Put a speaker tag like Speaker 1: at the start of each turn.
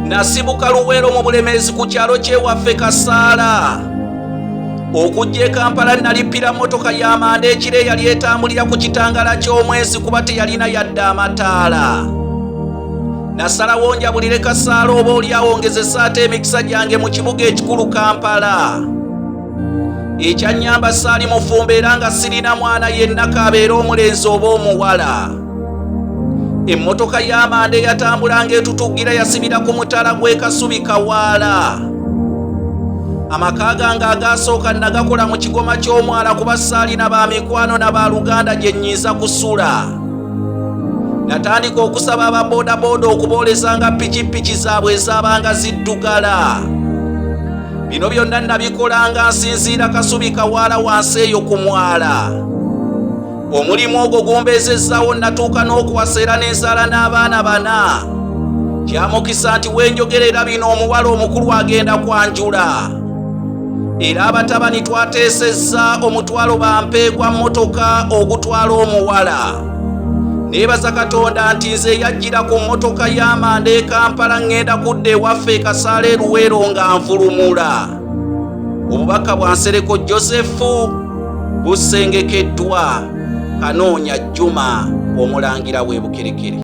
Speaker 1: Nasibuka Luweero mu Bulemeezi ku kyalo ky'ewaffe Kasaala. Okujja e Kampala nalippira mmotoka y'amanda ekiro eyali etambulira ku kitangala ky'omwezi kuba teyalina yadde amataala. Nasalawo njabulire Kasaala oba olyawo ngezesa ate emikisa gyange mu kibuga ekikulu Kampala. Ekyannyamba saali mufumbo era nga sirina mwana yenna kabeera omulenzi oba omuwala. Emmotoka y'amanda eyatambulanga etutuggira yasibira ku mutaala gw'e Kasubi Kawaala. Amaka gange agaasooka nagakola mu kigoma ky'omwala kuba saalina ba mikwano na ba Luganda gye nnyinza kusula. Natandika okusaba ababoodaboda okuboolezanga pikipiki zaabwe ezaabanga ziddugala. Bino byonna nabikolanga nsinziira Kasubi Kawaala wansi eyo ku mwala. Omulimu ogwo gumbeezezzaawo natuuka n'okuwasa era n'enzaala n'abaana 4. Kyamukisa nti wenjogerera bino omuwala omukulu agenda kwanjula. Era abatabani twateesezza omutwalo bampeegwa mmotoka ogutwala omuwala. Neebaza Katonda nti nze yajjira ku mmotoka y'amanda e Kampala ngenda kudda ewaffe e Kasaala e Luweero nga nfulumula. Obubaka bwa Nsereko Josefu busengekeddwa. Kanoonya Juma omulangira w'e Bukerekere.